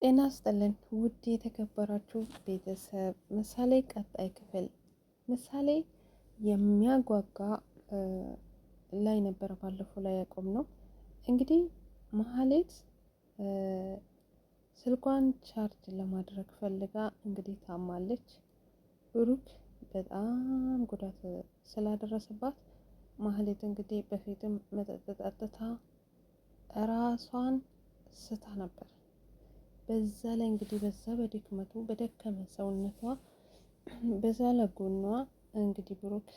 ጤና ይስጥልን ውድ የተከበራችሁ ቤተሰብ ምሳሌ ቀጣይ ክፍል ምሳሌ የሚያጓጓ ላይ ነበር ባለፈው ላይ ያቆምነው። እንግዲህ መሀሌት ስልኳን ቻርጅ ለማድረግ ፈልጋ እንግዲህ ታማለች። ብሩክ በጣም ጉዳት ስላደረሰባት መሀሌት እንግዲህ በፊትም መጠጥ ጠጥታ ራሷን ስታ ነበር። በዛ ላይ እንግዲህ በዛ በድክመቱ በደከመ ሰውነቷ በዛ ለጎኗ እንግዲህ ብሩክ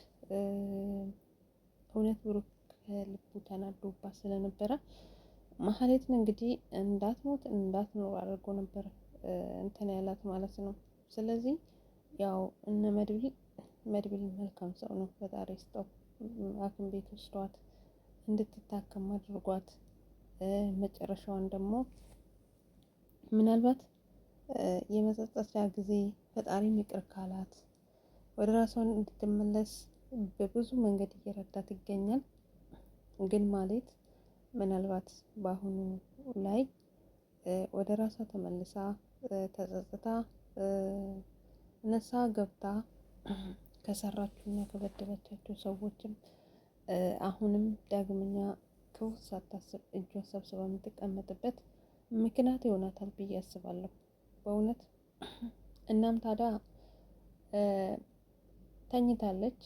እውነት ብሩክ ከልቡ ተናዶባት ስለነበረ መሀሌትን እንግዲህ እንዳትሞት እንዳትኖር አድርጎ ነበር እንትን ያላት ማለት ነው። ስለዚህ ያው እነ መድብል መልካም ሰው ነው፣ ፈጣሪ ይስጠው። ሐኪም ቤት ወስዷት እንድትታከም አድርጓት መጨረሻዋን ደግሞ ምናልባት የመጸጸቻ ጊዜ ፈጣሪም ይቅር ካላት ወደ ራሷን እንድትመለስ በብዙ መንገድ እየረዳት ይገኛል። ግን ማለት ምናልባት በአሁኑ ላይ ወደ ራሷ ተመልሳ ተጸጽታ ንስሐ ገብታ ከሰራችውና ከበደለቻቸው ሰዎችም አሁንም ዳግመኛ ክፉ ሳታስብ እጇን ሰብስባ የምትቀመጥበት ምክንያት ይሆናታል ብዬ አስባለሁ በእውነት። እናም ታዲያ ተኝታለች።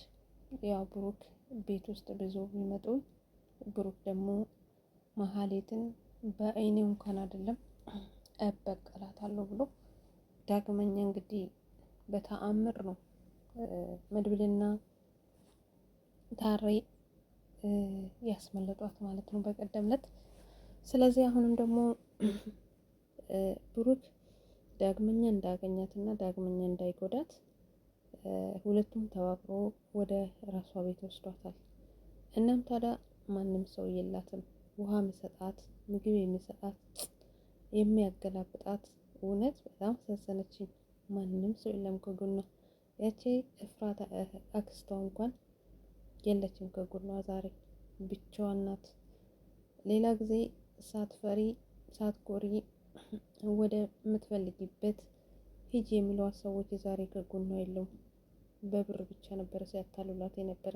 ያው ብሩክ ቤት ውስጥ ብዙ ቢመጡ ብሩክ ደግሞ መሀሌትን በአይኔ እንኳን አይደለም እበቀላታለሁ ብሎ ዳግመኛ እንግዲህ በተአምር ነው መድብልና ታሬ ያስመለጧት ማለት ነው በቀደም ዕለት። ስለዚህ አሁንም ደግሞ ብሩክ ዳግመኛ እንዳገኛትና ዳግመኛ እንዳይጎዳት ሁለቱም ተባብሮ ወደ ራሷ ቤት ወስዷታል። እናም ታዲያ ማንም ሰው የላትም ውሃ የሚሰጣት ምግብ የሚሰጣት የሚያገላብጣት። እውነት በጣም አሳዘነችኝ። ማንም ሰው የለም ከጎኗ። ያቺ እፍራታ አክስቷ እንኳን የለችም ከጎኗ ዛሬ ብቻዋን ናት። ሌላ ጊዜ ሳትፈሪ ሳትኮሪ ወደ የምትፈልጊበት ሂጂ የሚለዋት ሰዎች ዛሬ ከጎኗ የለውም። በብር ብቻ ነበረ ሲያታልሏት የነበረ።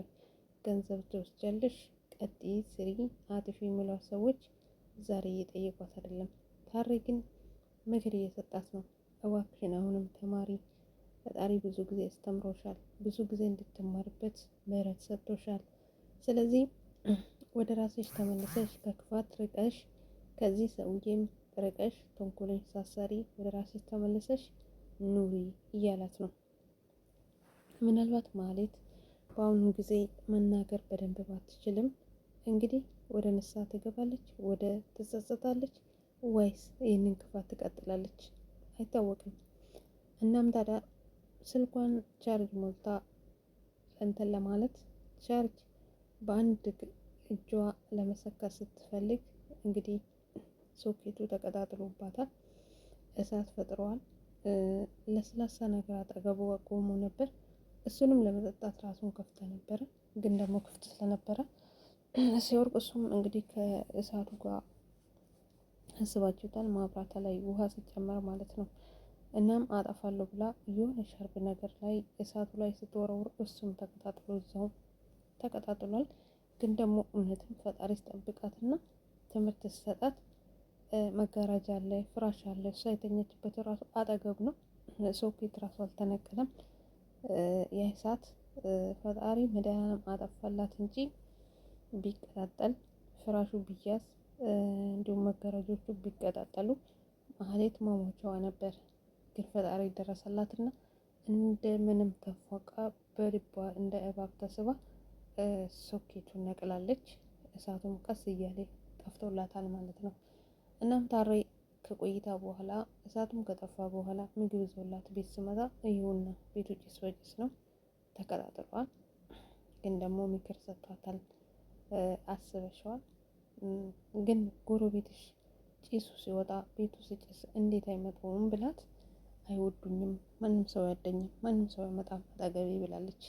ገንዘብ ትወስጃለሽ፣ ቀጥይ፣ ስሪ፣ አጥፊ የሚለዋት ሰዎች ዛሬ እየጠየቋት አይደለም። ታሬ ግን ምክር እየሰጣት ነው። እባክሽን አሁንም ተማሪ፣ ፈጣሪ ብዙ ጊዜ አስተምሮሻል፣ ብዙ ጊዜ እንድትማርበት ምህረት ሰጥቶሻል። ስለዚህ ወደ ራስሽ ተመልሰሽ ከክፋት ርቀሽ ከዚህ ሰውዬም ርቀሽ ተንኮለኝ ሳሰሪ ወደ ራስሽ ተመልሰሽ ኑሪ እያላት ነው። ምናልባት ማለት በአሁኑ ጊዜ መናገር በደንብ ባትችልም እንግዲህ ወደ ንስሐ ትገባለች፣ ወደ ትጸጸታለች፣ ወይስ ይህንን ክፋት ትቀጥላለች አይታወቅም። እናም ታዲያ ስልኳን ቻርጅ ሞልታ እንትን ለማለት ቻርጅ በአንድ እጇ ለመሰካት ስትፈልግ እንግዲህ ሶኬቱ ተቀጣጥሎባታል፣ እሳት ፈጥረዋል። ለስላሳ ነገር አጠገቡ ቆሞ ነበር። እሱንም ለመጠጣት ራሱን ከፍተ ነበረ፣ ግን ደግሞ ክፍት ስለነበረ ሲወርቅ እሱም እንግዲህ ከእሳቱ ጋር አስባችሁታል፣ ማብራታ ላይ ውሃ ሲጨመር ማለት ነው። እናም አጠፋለሁ ብላ የሆነ ሻርብ ነገር ላይ እሳቱ ላይ ስትወረውር እሱም ተቀጣጥሎ እዛው ተቀጣጥሏል። ግን ደግሞ እውነትም ፈጣሪ ስጠብቃትና ትምህርት ስሰጣት መጋረጃ አለ፣ ፍራሽ አለ። እሷ የተኘችበት ራሱ አጠገብ ነው። ሶኬት ራሱ አልተነቀለም። የእሳት ፈጣሪ መድኃኒዓለም አጠፋላት እንጂ ቢቀጣጠል ፍራሹ ቢያዝ እንዲሁም መጋረጆቹ ቢቀጣጠሉ መሀሌት መሞቻዋ ነበር። ግን ፈጣሪ ደረሰላትና እንደምንም ተፏቃ በልቧ እንደ እባብ ተስባ ሶኬቱን ነቅላለች። እሳቱም ቀስ እያለ ጠፍቶላታል ማለት ነው። እናም ታሬ ከቆይታ በኋላ እሳቱም ከጠፋ በኋላ ምግብ ይዞላት ቤት ስመጣ ይሁንና ቤቱ ጭስ በጭስ ነው፣ ተቀጣጥሏል። ግን ደግሞ ምክር ሰጥቷታል። አስበሽዋል? ግን ጎረቤትሽ ጭሱ ሲወጣ ቤቱ ሲጭስ እንዴት አይመጡም ብላት፣ አይወዱኝም፣ ማንም ሰው አይወደኝም፣ ማንም ሰው አይመጣም አጠገቤ ብላለች።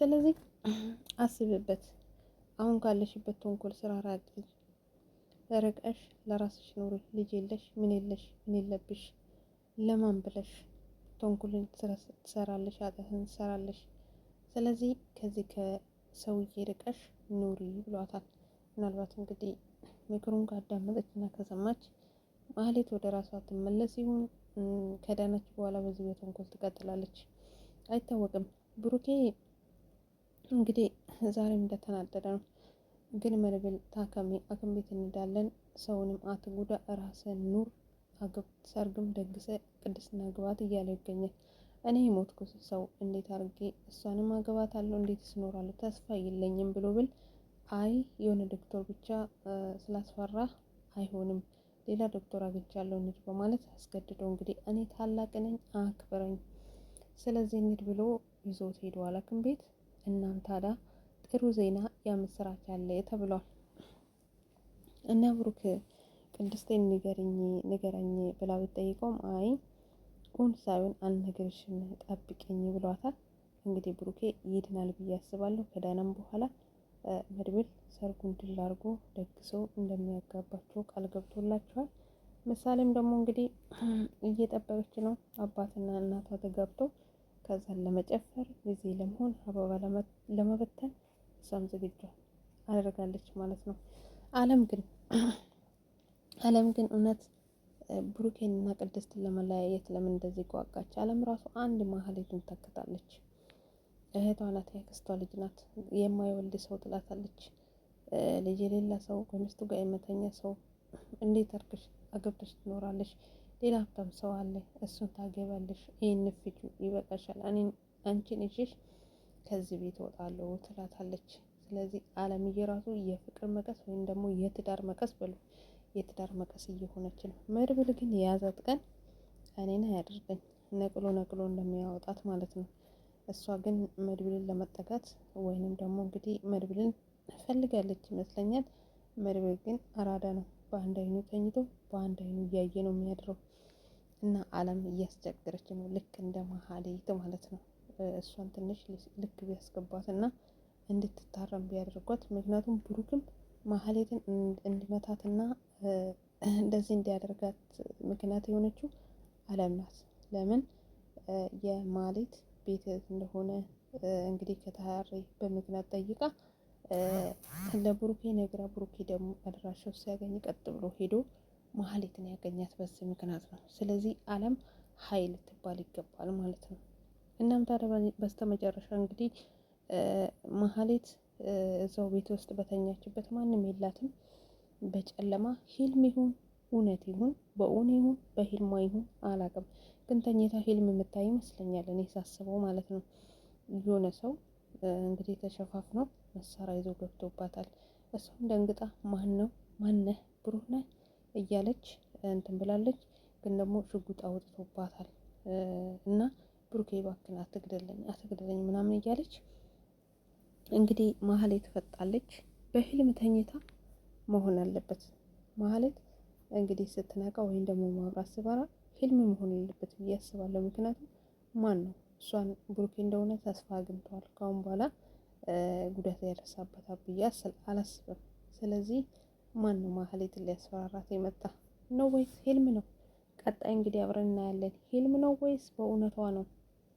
ስለዚህ አስብበት፣ አሁን ካለሽበት ተንኮል ስራ ራቂ። ርቀሽ ለራስሽ ኑሪ። ልጅ የለሽ ምን የለሽ ምን የለብሽ። ለማን ብለሽ ተንኩልን ትሰራለሽ፣ ኃጢአትን ትሰራለሽ። ስለዚህ ከዚህ ከሰውዬ ርቀሽ ኑሪ ብሏታል። ምናልባት እንግዲህ ምክሩን ካዳመጠች እና ከሰማች ማህሌት ወደ ራሷ ትመለስ ይሁን ከዳነች በኋላ በዚህ በተንኮል ትቀጥላለች አይታወቅም። ብሩኬ እንግዲህ ዛሬም እንደተናደደ ነው። ግን መድብል ታከሚ፣ ሐኪም ቤት እንዳለን ሰውንም አትጉዳ፣ ራስን ኑር፣ ሰርግም ደግሰ ቅድስና ግባት እያለ ይገኛል። እኔ የሞትኩ ሰው እንዴት አድርጌ እሷንም አገባት አለው እንዴት ይስኖራሉ ተስፋ የለኝም ብሎ ብል አይ የሆነ ዶክተር ብቻ ስላስፈራ አይሆንም፣ ሌላ ዶክተር አግኝቻለሁ እንሂድ በማለት አስገድደው እንግዲህ እኔ ታላቅ ነኝ አክብረኝ፣ ስለዚህ እንሂድ ብሎ ይዞት ሄደዋል ሐኪም ቤት። እናም ታዲያ ጥሩ ዜና የምስራች አለ ተብሏል። እና ብሩክ ቅድስቴን ንገረኝ ብላ ብትጠይቀውም አይ ቁም ሳይሆን አልነግርሽም ጠብቂኝ ብሏታል። እንግዲህ ብሩኬ ይድናል ብዬ አስባለሁ። ከዳነም በኋላ መድብል ሰርጉን ድል አድርጎ ደግሶ እንደሚያጋባቸው ቃል ገብቶላቸዋል። ምሳሌም ደግሞ እንግዲህ እየጠበቀች ነው አባትና እናቷ ተጋብተው ከዛን ለመጨፈር ጊዜ ለመሆን አበባ ለመበተን እሷም ዝግጇ አደርጋለች ማለት ነው። አለም ግን እውነት ብሩኬንና ቅድስትን ለመለያየት ለምን እንደዚህ ጓጋች? አለም ራሱ አንድ ማህሌትን ተክታለች። እህቷ ናት፣ ያክስቷ ልጅ ናት። የማይወልድ ሰው ትላታለች። ልጅ የሌላ ሰው ከሚስቱ ጋር የመተኛ ሰው እንዴት አድርገሽ አገብተሽ ትኖራለሽ? ሌላ ሀብታም ሰው አለ፣ እሱን ታገባለሽ። ይህን ፍጁ ይበቃሻል፣ አንቺን እሽሽ ከዚህ ቤት እወጣለሁ ትላታለች። ስለዚህ አለምዬ ራሱ የፍቅር መቀስ ወይም ደግሞ የትዳር መቀስ በሉ የትዳር መቀስ እየሆነች ነው። መድብል ግን የያዛት ቀን እኔን አያደርገኝ ነቅሎ እንደሚያወጣት ማለት ነው። እሷ ግን መድብልን ለመጠጋት ወይንም ደግሞ እንግዲህ መድብልን ፈልጋለች ይመስለኛል። መድብል ግን አራዳ ነው። በአንድ አይኑ ተኝቶ በአንድ አይኑ እያየ ነው የሚያድረው። እና አለም እያስቸገረች ነው፣ ልክ እንደ መሀሌት ማለት ነው። እሷን ትንሽ ልክ ቢያስገባት እና እንድትታረም ቢያደርጓት። ምክንያቱም ብሩክም ማህሌትን እንዲመታትና እንደዚህ እንዲያደርጋት ምክንያት የሆነችው አለም ናት። ለምን የማህሌት ቤት እንደሆነ እንግዲህ ከታሪ በምክንያት ጠይቃ ለብሩኬ ነግራ፣ ብሩኬ ደግሞ አድራሻው ሲያገኝ ቀጥ ብሎ ሄዶ ማህሌትን ያገኛት በዚህ ምክንያት ነው። ስለዚህ አለም ኃይል ትባል ይገባል ማለት ነው። እናም ታዲያ በስተመጨረሻ እንግዲህ ማህሌት እዛው ቤት ውስጥ በተኛችበት ማንም የላትም። በጨለማ ህልም ይሁን እውነት ይሁን በእውን ይሁን በህልሟ ይሁን አላውቅም፣ ግን ተኝታ ህልም የምታይ ይመስለኛል እኔ ሳስበው ማለት ነው። የሆነ ሰው እንግዲህ ተሸፋፍኖ መሳሪያ ይዞ ገብቶባታል። እሷም ደንግጣ ማን ነው ማነህ ብሩክ ነህ እያለች እንትን ብላለች። ግን ደግሞ ሽጉጥ አውጥቶባታል እና ብሩኬ እባክህን አትግደለኝ ምናምን እያለች እንግዲህ ማህሌት ትፈጣለች። በህልም ተኝታ መሆን አለበት ማህሌት እንግዲህ ስትነቃ ወይም ደግሞ ማብራት ስበራ ህልም መሆን አለበት ብዬ አስባለሁ። ምክንያቱም ማን ነው እሷን ብሩኬ እንደሆነ ተስፋ አግኝተዋል። ካሁን በኋላ ጉዳት ያደርሳበታል ብዬ አላስብም። ስለዚህ ማን ነው ማህሌትን ሊያስፈራራት የመጣ ነው ወይስ ህልም ነው? ቀጣይ እንግዲህ አብረን እናያለን። ህልም ነው ወይስ በእውነቷ ነው?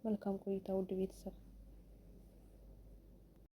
መልካም ቆይታ ውድ ቤተሰብ።